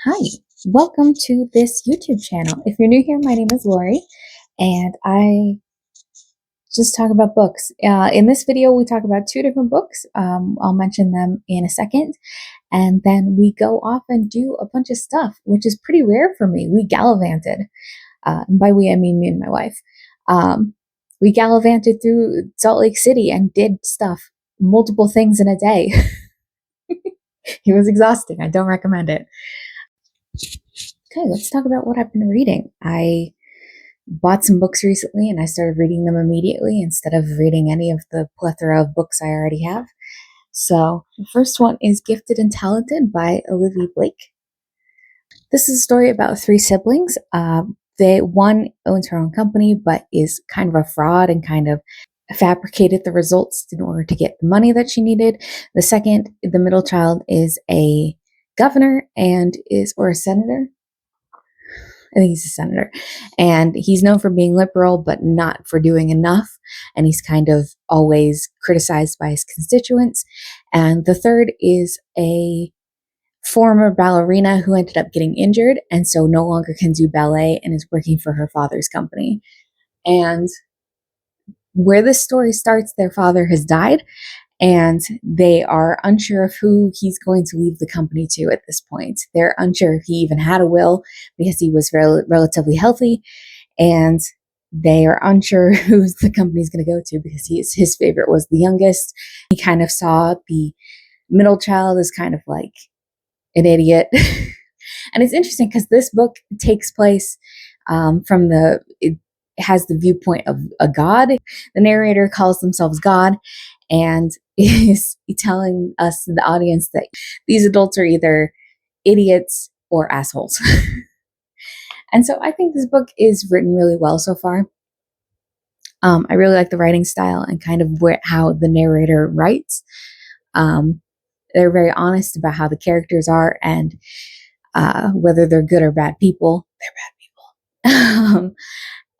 Hi, welcome to this YouTube channel. If you're new here, my name is Lori, and I just talk about books. In this video, we talk about two different books. I'll mention them in a second, and then we go off and do a bunch of stuff, which is pretty rare for me. We gallivanted. And by we, I mean me and my wife. We gallivanted through Salt Lake City and did stuff, multiple things in a day. It was exhausting. I don't recommend it. Okay, let's talk about what I've been reading. I bought some books recently and I started reading them immediately instead of reading any of the plethora of books I already have. So the first one is Gifted and Talented by Olivie Blake. This is a story about three siblings. One owns her own company but is kind of a fraud and kind of fabricated the results in order to get the money that she needed. The second, the middle child, is a governor or a senator. I think he's a senator, and he's known for being liberal, but not for doing enough. And he's kind of always criticized by his constituents. And the third is a former ballerina who ended up getting injured and so no longer can do ballet and is working for her father's company. And where this story starts, their father has died, and they are unsure of who he's going to leave the company to at this point. They're unsure if he even had a will because he was relatively healthy, and they are unsure who the company's going to go to because his favorite was the youngest. He kind of saw the middle child as kind of like an idiot. And it's interesting because this book takes place it has the viewpoint of a god. The narrator calls themselves God and is telling us, the audience, that these adults are either idiots or assholes. And so I think this book is written really well so far. I really like the writing style and kind of how the narrator writes. They're very honest about how the characters are and whether they're good or bad people. They're bad people.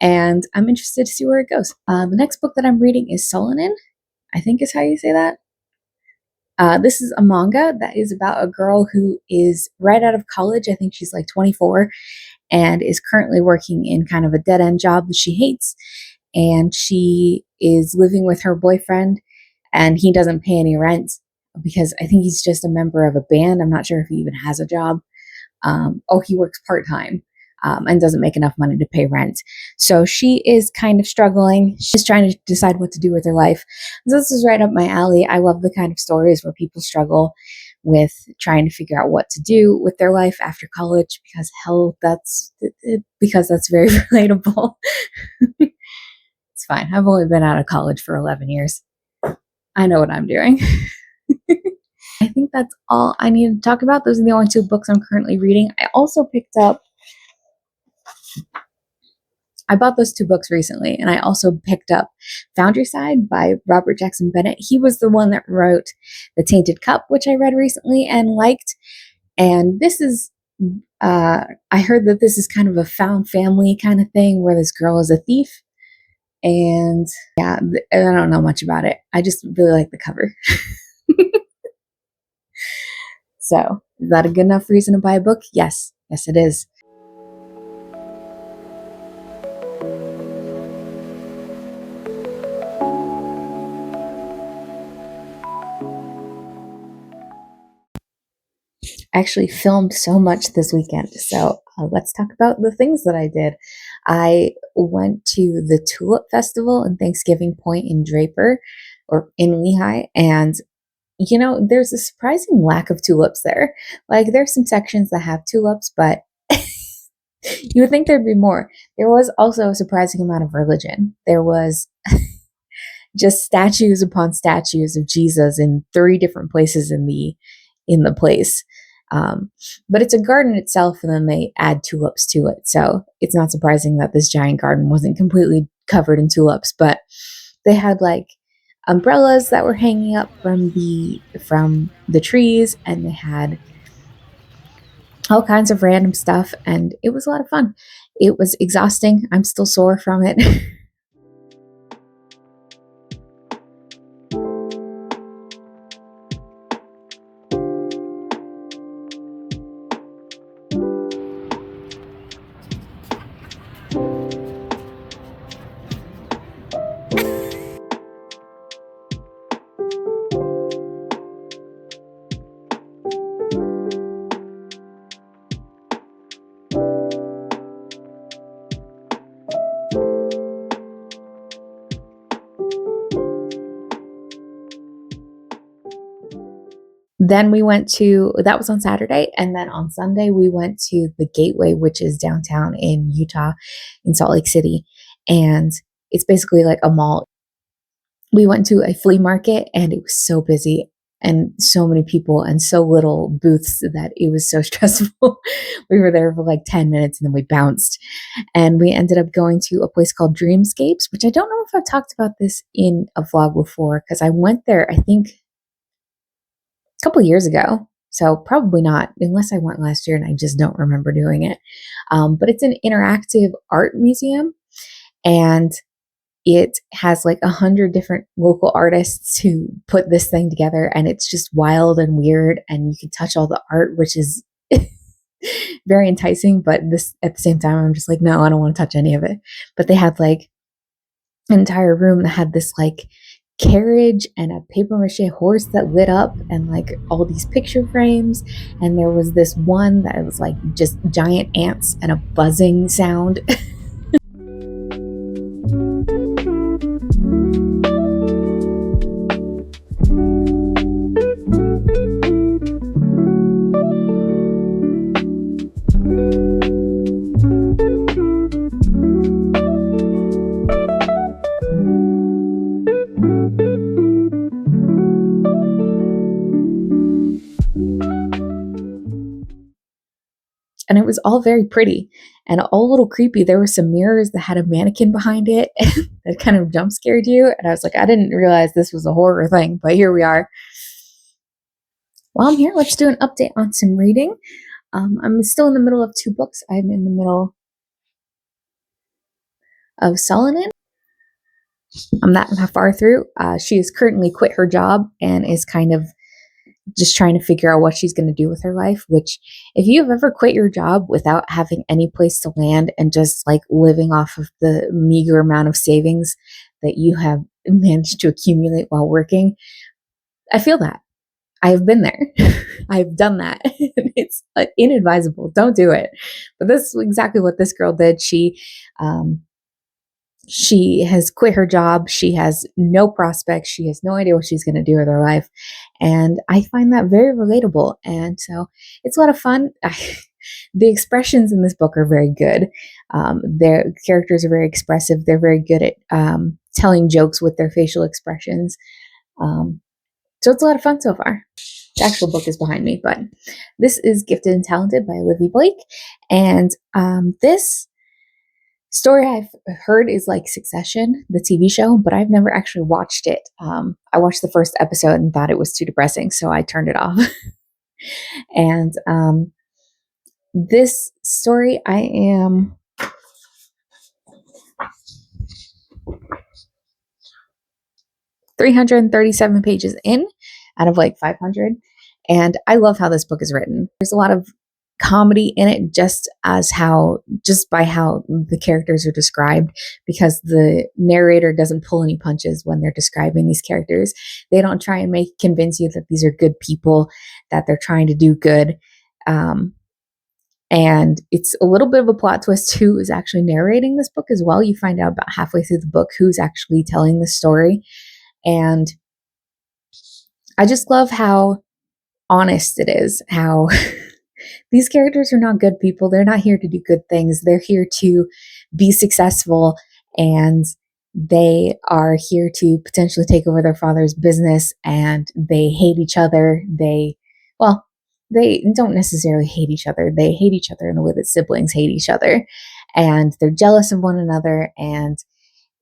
And I'm interested to see where it goes. The next book that I'm reading is Solanin, I think is how you say that. This is a manga that is about a girl who is right out of college. I think she's like 24 and is currently working in kind of a dead-end job that she hates. And she is living with her boyfriend, and he doesn't pay any rent because I think he's just a member of a band. I'm not sure if he even has a job. He works part-time. And doesn't make enough money to pay rent. So she is kind of struggling. She's trying to decide what to do with her life. So this is right up my alley. I love the kind of stories where people struggle with trying to figure out what to do with their life after college, because that's very relatable. It's fine. I've only been out of college for 11 years. I know what I'm doing. I think that's all I need to talk about. Those are the only two books I'm currently reading. I bought those two books recently, and I also picked up Foundryside by Robert Jackson Bennett. He was the one that wrote The Tainted Cup, which I read recently and liked. And this is, I heard that this is kind of a found family kind of thing where this girl is a thief. And yeah, I don't know much about it. I just really like the cover. So, is that a good enough reason to buy a book? Yes. Yes, it is. I actually filmed so much this weekend. So let's talk about the things that I did. I went to the Tulip Festival in Thanksgiving Point in Draper, or in Lehigh, and there's a surprising lack of tulips there. Like, there's some sections that have tulips, but you would think there'd be more. There was also a surprising amount of religion. There was just statues upon statues of Jesus in 3 different places in the place. But it's a garden itself, and then they add tulips to it. So it's not surprising that this giant garden wasn't completely covered in tulips, but they had like umbrellas that were hanging up from the trees, and they had all kinds of random stuff, and it was a lot of fun. It was exhausting. I'm still sore from it. Then we went to, that was on Saturday. And then on Sunday, we went to the Gateway, which is downtown in Utah, in Salt Lake City. And it's basically like a mall. We went to a flea market and it was so busy and so many people and so little booths that it was so stressful. We were there for like 10 minutes and then we bounced. And we ended up going to a place called Dreamscapes, which I don't know if I've talked about this in a vlog before, because I went there, I think, a couple years ago. So probably not, unless I went last year and I just don't remember doing it. But it's an interactive art museum, and it has like 100 different local artists who put this thing together, and it's just wild and weird, and you can touch all the art, which is very enticing. But this, at the same time, I'm just like, no, I don't want to touch any of it. But they had like an entire room that had this like carriage and a paper mache horse that lit up, and like all these picture frames. And there was this one that was like just giant ants and a buzzing sound. And it was all very pretty and all a little creepy. There were some mirrors that had a mannequin behind it that kind of jump scared you. And I was like, I didn't realize this was a horror thing, but here we are. While I'm here, let's do an update on some reading. I'm still in the middle of 2 books. I'm in the middle of Solanin. I'm that far through. She has currently quit her job and is kind of just trying to figure out what she's going to do with her life, which, if you've ever quit your job without having any place to land and just like living off of the meager amount of savings that you have managed to accumulate while working, I feel that. I have been there. I've done that. It's inadvisable. Don't do it. But this is exactly what this girl did. She has quit her job. She has no prospects. She has no idea what she's going to do with her life. And I find that very relatable. And so it's a lot of fun. The expressions in this book are very good. Their characters are very expressive. They're very good at telling jokes with their facial expressions. So it's a lot of fun so far. The actual book is behind me, but this is Gifted and Talented by Olivie Blake. And this story I've heard is like Succession, the TV show, but I've never actually watched it. I watched the first episode and thought it was too depressing, so I turned it off. And this story, I am 337 pages in out of like 500. And I love how this book is written. There's a lot of comedy in it, just by how the characters are described, because the narrator doesn't pull any punches when they're describing these characters. They don't try and convince you that these are good people, that they're trying to do good. And it's a little bit of a plot twist. Who is actually narrating this book as well? You find out about halfway through the book who's actually telling the story. And I just love how honest it is, how these characters are not good people. They're not here to do good things. They're here to be successful, and they are here to potentially take over their father's business, and they hate each other. They don't necessarily hate each other. They hate each other in the way that siblings hate each other, and they're jealous of one another, and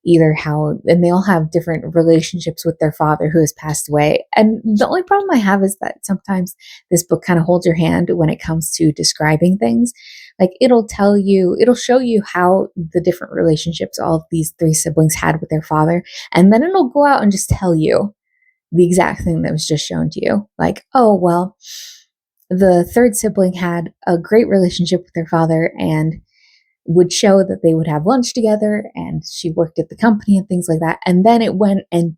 they all have different relationships with their father who has passed away. And the only problem I have is that sometimes this book kind of holds your hand when it comes to describing things. Like it'll show you how the different relationships all of these 3 siblings had with their father. And then it'll go out and just tell you the exact thing that was just shown to you. Like, oh, well, the 3rd sibling had a great relationship with their father and would show that they would have lunch together, and she worked at the company and things like that. And then it went and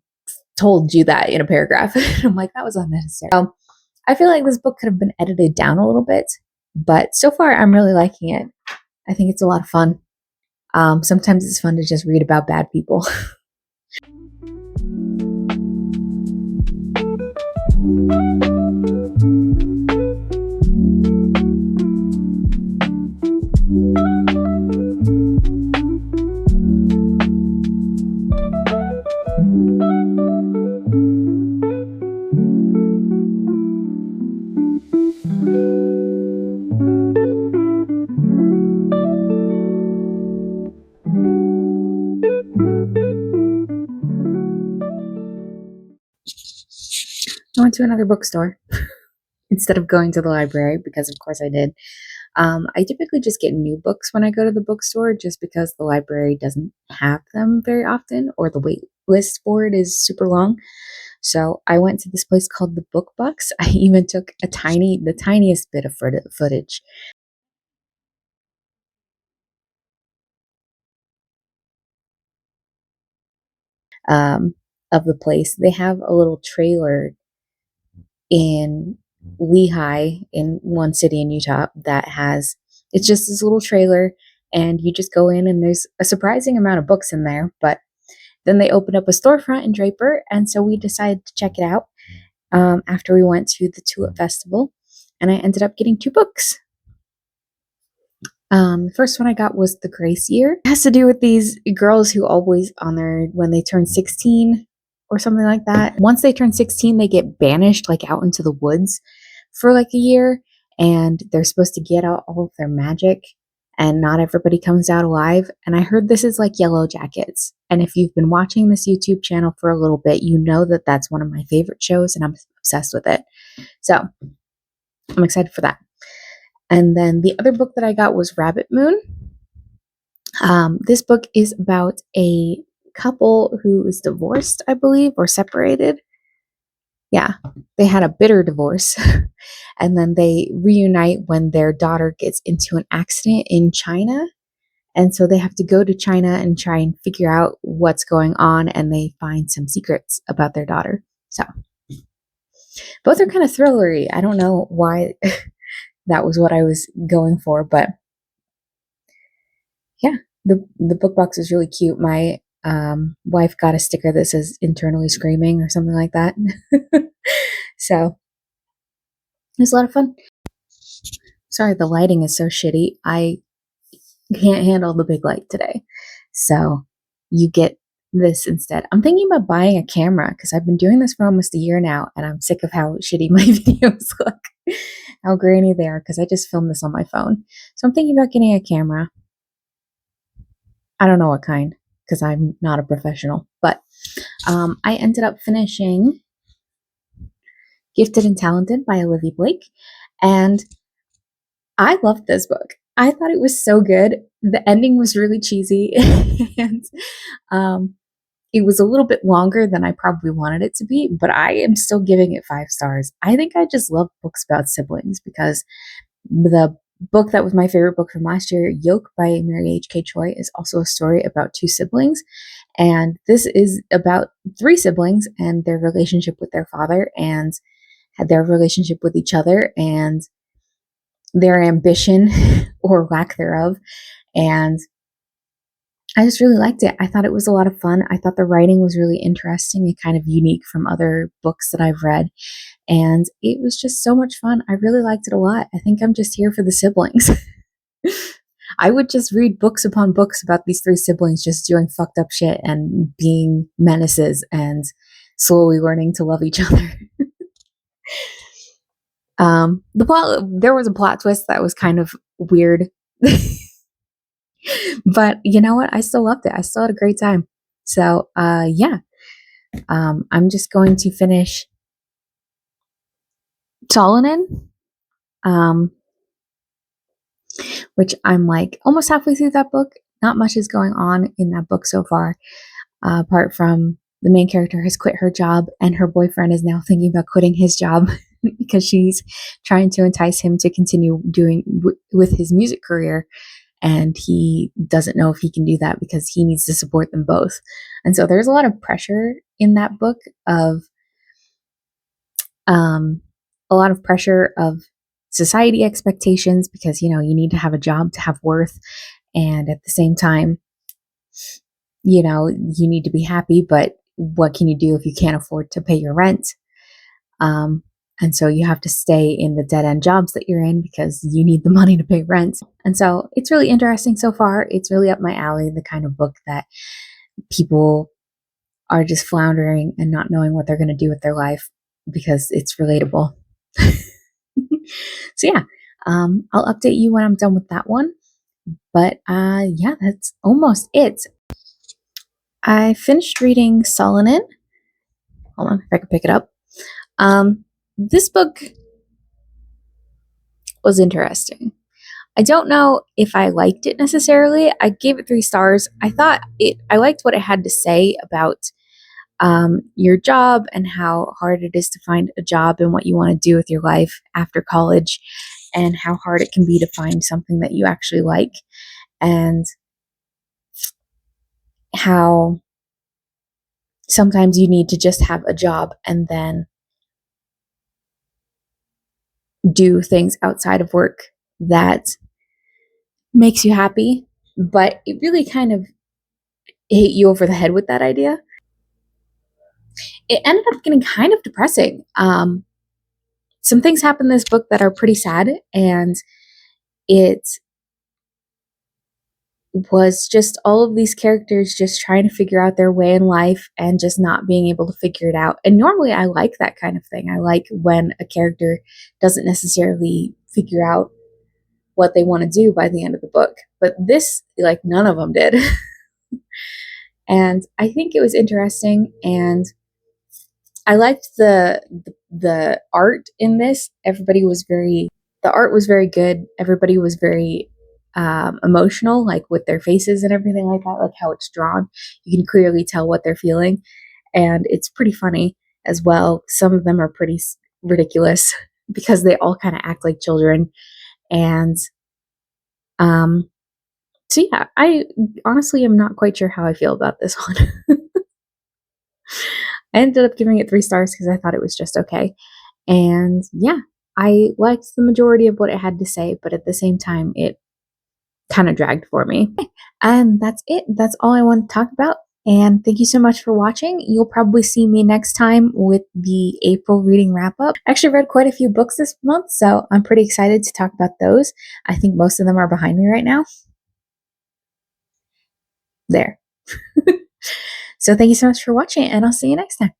told you that in a paragraph. I'm like, that was unnecessary. I feel like this book could have been edited down a little bit, but so far I'm really liking it. I think it's a lot of fun. Sometimes it's fun to just read about bad people. went to another bookstore instead of going to the library, because of course I did. I typically just get new books when I go to the bookstore just because the library doesn't have them very often, or the wait list for it is super long. So I went to this place called the Book Box. I even took the tiniest bit of footage um, of the place. They have a little trailer in Lehigh, in one city in Utah, that has, it's just this little trailer, and you just go in, and there's a surprising amount of books in there. But then they opened up a storefront in Draper, and so we decided to check it out after we went to the Tulip Festival, and I ended up getting 2 books. The first one I got was The Grace Year. It has to do with these girls who always, when they turn 16 or something like that, once they turn 16, they get banished like out into the woods for like a year, and they're supposed to get out all of their magic, and not everybody comes out alive. And I heard this is like Yellow Jackets. And if you've been watching this YouTube channel for a little bit, you know that that's one of my favorite shows, and I'm obsessed with it. So I'm excited for that. And then the other book that I got was Rabbit Moon. This book is about a couple who is divorced, I believe, or separated. Yeah, they had a bitter divorce. And then they reunite when their daughter gets into an accident in China. And so they have to go to China and try and figure out what's going on, and they find some secrets about their daughter. So both are kind of thrillery. I don't know why that was what I was going for, but yeah, the book box is really cute. My wife got a sticker that says "internally screaming" or something like that. So it was a lot of fun. Sorry, the lighting is so shitty. I can't handle the big light today, so you get this instead. I'm thinking about buying a camera because I've been doing this for almost a year now, and I'm sick of how shitty my videos look, how grainy they are, because I just filmed this on my phone. So I'm thinking about getting a camera. I don't know what kind, because I'm not a professional, but I ended up finishing Gifted and Talented by Olivie Blake, and I loved this book. I thought it was so good. The ending was really cheesy, and it was a little bit longer than I probably wanted it to be, but I am still giving it 5 stars. I think I just love books about siblings, because the book that was my favorite book from last year, Yoke by Mary H.K. Choi, is also a story about 2 siblings. And this is about 3 siblings and their relationship with their father, and their relationship with each other, and their ambition or lack thereof. And I just really liked it. I thought it was a lot of fun. I thought the writing was really interesting and kind of unique from other books that I've read. And it was just so much fun. I really liked it a lot. I think I'm just here for the siblings. I would just read books upon books about these 3 siblings just doing fucked up shit and being menaces and slowly learning to love each other. There was a plot twist that was kind of weird. But you know what? I still loved it. I still had a great time. So, yeah. I'm just going to finish Solanin, which I'm like almost halfway through that book. Not much is going on in that book so far, apart from the main character has quit her job, and her boyfriend is now thinking about quitting his job because she's trying to entice him to continue doing with his music career. And he doesn't know if he can do that because he needs to support them both. And so there's a lot of pressure in that book of society expectations, because you need to have a job to have worth, and at the same time you need to be happy, but what can you do if you can't afford to pay your rent? And so you have to stay in the dead-end jobs that you're in because you need the money to pay rent. And so it's really interesting so far. It's really up my alley, the kind of book that people are just floundering and not knowing what they're going to do with their life because it's relatable. So yeah, I'll update you when I'm done with that one. But yeah, that's almost it. I finished reading Solanin. Hold on, if I can pick it up. This book was interesting. I don't know if I liked it necessarily. I gave it 3 stars. I liked what it had to say about your job and how hard it is to find a job and what you want to do with your life after college, and how hard it can be to find something that you actually like, and how sometimes you need to just have a job and then do things outside of work that makes you happy. But it really kind of hit you over the head with that idea. It ended up getting kind of depressing. Some things happen in this book that are pretty sad, and it was just all of these characters just trying to figure out their way in life and just not being able to figure it out. And normally I like that kind of thing. I like when a character doesn't necessarily figure out what they want to do by the end of the book. But this, like, none of them did. And I think it was interesting, and I liked the art in this. The art was very good. Everybody was very emotional, like with their faces and everything like that, like how it's drawn. You can clearly tell what they're feeling, and it's pretty funny as well. Some of them are pretty ridiculous because they all kind of act like children, and so yeah, I honestly am not quite sure how I feel about this one. I ended up giving it 3 stars because I thought it was just okay. And yeah, I liked the majority of what it had to say, but at the same time, it kind of dragged for me. And that's it. That's all I want to talk about. And thank you so much for watching. You'll probably see me next time with the April reading wrap up. I actually read quite a few books this month, so I'm pretty excited to talk about those. I think most of them are behind me right now. There. So thank you so much for watching, and I'll see you next time.